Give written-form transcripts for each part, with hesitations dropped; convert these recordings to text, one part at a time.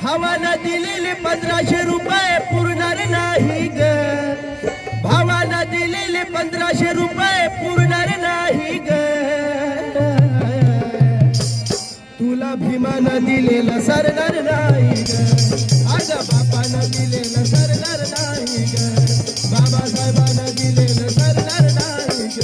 भावानं दिलेले 1500 रुपये पुरणार नाही ग, भावानं दिलेले 1500 रुपये पुरणार नाही ग, तुला भीमानं दिलेलं सरणार नाही ग, अग बापानं दिलेलं सरणार नाही ग, बाबासाहेबांना दिलेलं सरणार नाही ग.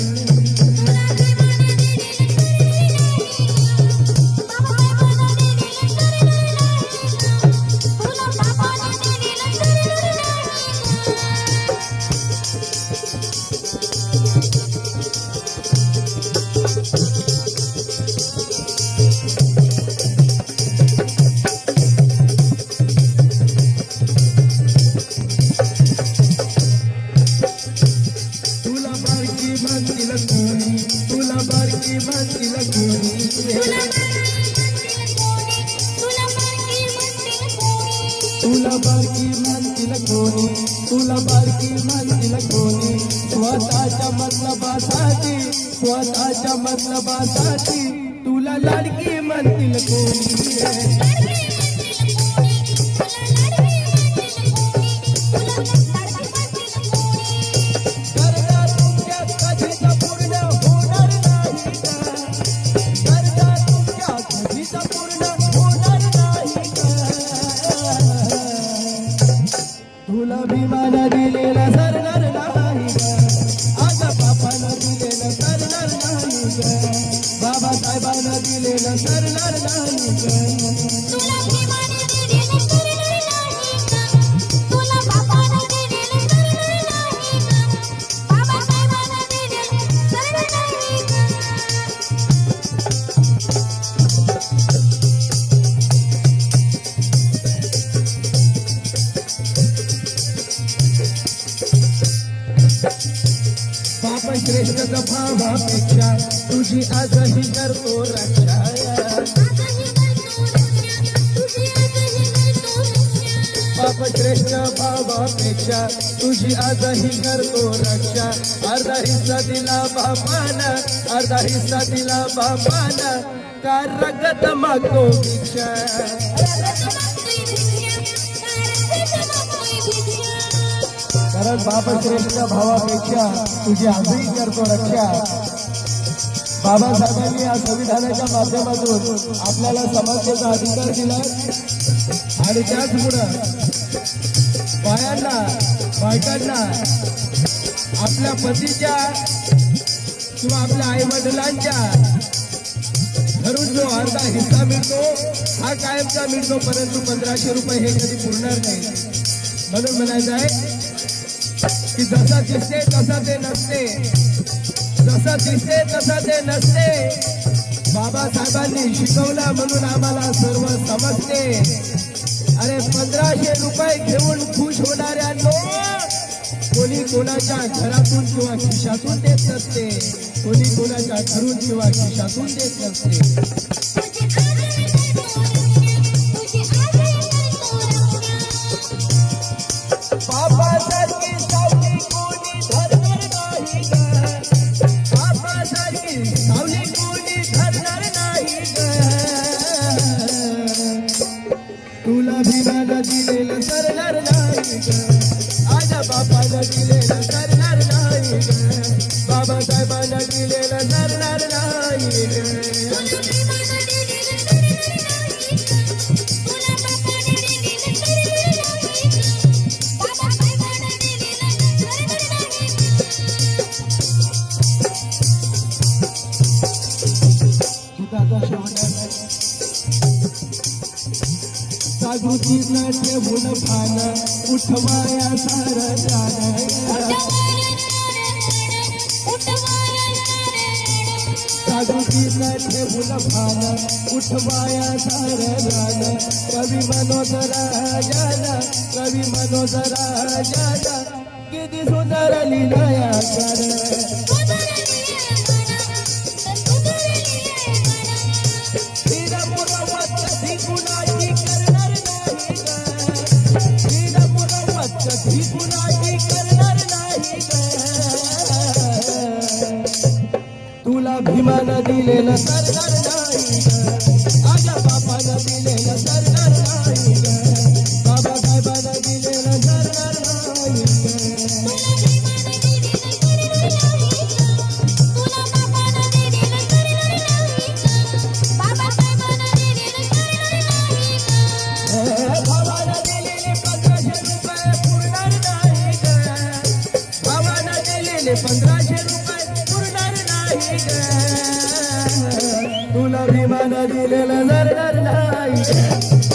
तुला बारकी म्हणतील कोणी, तुला बारकी म्हणतील कोणी, स्वतःच्या मतलबासाठी, स्वतःच्या मतलबासाठी तुला लाडकी म्हणतील कोणी. तुला भीमानं दिलेलं सरणार नाही ग, आज बापानं दिलेलं सरणार नाही ग, बाबासाहेबांना दिलेलं सरणार नाही ग. तुला भीमानं दिलेलं सरणार नाही ग, तुला बापानं दिलेलं सरणार नाही ग, बाबासाहेबांना दिलेलं सरणार नाही ग. बाप श्रेष्ठ भावापेक्षा तुझी आजही करतो रक्षा, बाप श्रेष्ठ भावापेक्षा तुझी आजही करतो रक्षा, अर्धा हिस्सा दिला बापानं, अर्धा हिस्सा दिला बापानं, का रगत मागतो भिक्षा. कारण बाप श्रेष्ठ भावापेक्षा तुझी आजही करतो रक्षा. बाबासाहेबांनी या संविधानाच्या माध्यमातून आपल्याला समानतेचा अधिकार दिला आणि त्याचमुळं बायांना, बायकांना आपल्या पतीच्या किंवा आपल्या आई वडिलांच्या घरून जो अर्धा हिस्सा मिळतो हा कायमचा मिळतो, परंतु 1500 रुपये हे कधी पुरणार नाही. म्हणून म्हणायचं आहे की जसा दिसते तसा ते नसते, जसा दिसते तसा ते नसते. बाबासाहेबांनी शिकवलं म्हणून आम्हाला सर्व समजते. अरे 1500 रुपये घेऊन खुश होणाऱ्यांनो कोणी कोणाच्या घरातून किंवा खिशातून देत नसते, कोणी कोणाच्या घरून किंवा खिशातून देत नसते. बाबासारखी सावली कोणी धरणार नाही ग, बाबासारखी सावली कोणी धरणार नाही ग, तुला भीमानं दिलेलं सरणार नाही ग, आज बापानं दिलेलं सरणार नाही ग, बाबासाहेबांना दिलेलं सरणार नाही ग. जागृतीनं ठेवून भान उठवाया सारं जाण, जागृतीनं ठेवून भान उठवाया सारं जाण, कवी मनोज राजाला, कवी मनोज राजाला किती सुंदर लिहिलंया गाणं. तुला भीमानं दिलेलं सरणार नाही ग, आजा बापानं दिलेलं सरणार नाही ग. दिलेले 1500 रुपये पुरणार नाही ग तुला विमान दिलेलं जरणार नाही ग